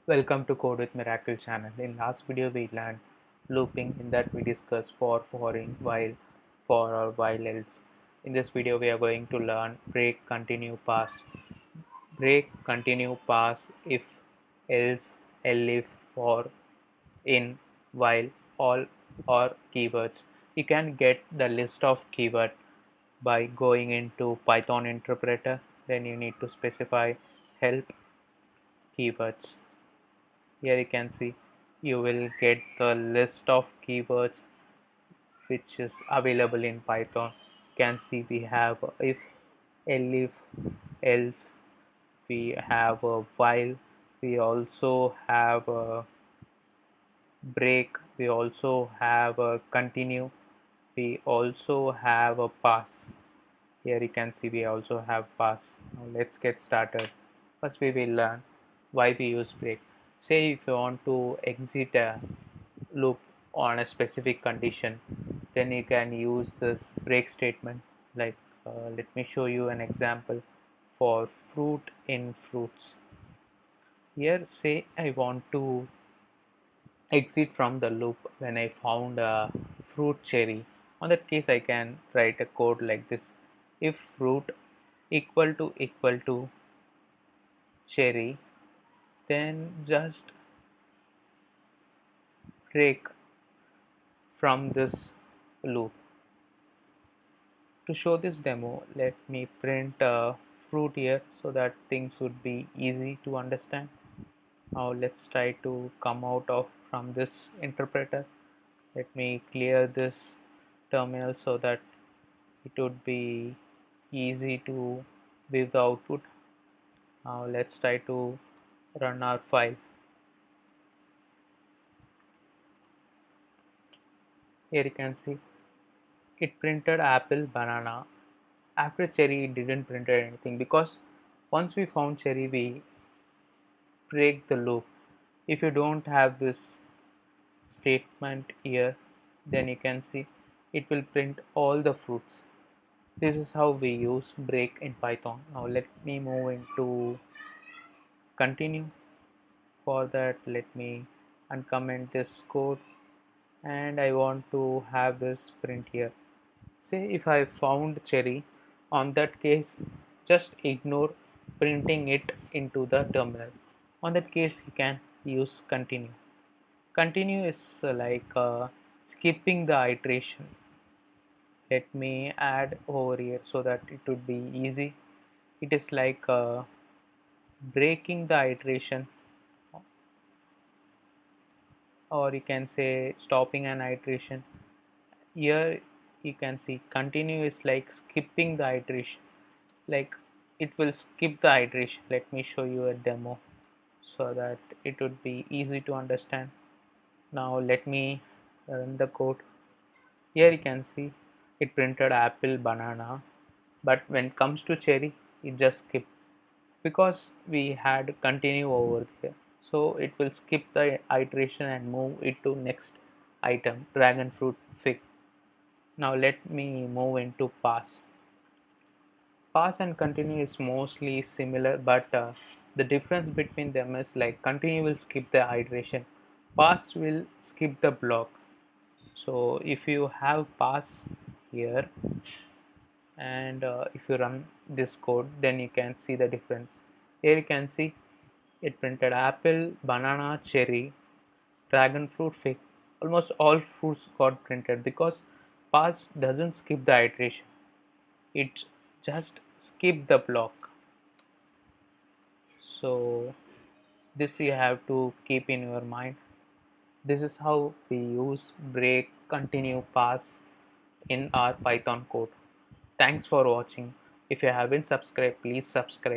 Welcome to Code with Miracle channel. In last video we learned looping. In that we discussed for in, while, for or while else. In this video we are going to learn break, continue, pass. Break, continue, pass, if, else, elif, for, in, while, all or keywords. You can get the list of keyword by going into Python interpreter. Then you need to specify help keywords. Here you can see you will get the list of keywords which is available in Python. You can see we have if, elif, else, we have a while, we also have a break, we also have a continue, we also have a pass. Here you can see we also have pass. Now let's get started. First we will learn why we use break. Say if you want to exit a loop on a specific condition, then you can use this break statement. Like let me show you an example for fruit in fruits. Here say I want to exit from the loop when I found a fruit cherry. On that case I can write a code like this: if fruit equal to cherry, then just break from this loop. To show this demo, let me print fruit here so that things would be easy to understand. Now let's try to come out of from this interpreter. Let me clear this terminal so that it would be easy to view the output. Now let's try to run our file. Here you can see it printed apple, banana. After cherry it didn't print anything because once we found cherry we break the loop. If you don't have this statement here, then you can see it will print all the fruits. This is how we use break in Python. Now let me move into continue. For that let me uncomment this code and I want to have this print here. Say if I found cherry, on that case just ignore printing it into the terminal. On that case you can use continue. Continue is skipping the iteration. Let me add over here so that it would be easy. It is like breaking the iteration, or you can say stopping an iteration. Here you can see continue is like skipping the iteration, like it will skip the iteration. Let me show you a demo so that it would be easy to understand. Now let me run the code. Here you can see it printed apple, banana, but when it comes to cherry it just skipped because we had continue over here. So it will skip the iteration and move it to next item, dragon fruit fig. Now let me move into pass. Pass and continue is mostly similar, but the difference between them is like continue will skip the iteration, pass will skip the block. So if you have pass here and if you run this code, then you can see the difference. Here you can see it printed apple, banana, cherry, dragon fruit, fig. Almost all fruits got printed because pass doesn't skip the iteration, it just skip the block. So this you have to keep in your mind. This is how we use break, continue, pass in our Python code. Thanks for watching. If you haven't subscribed, please subscribe.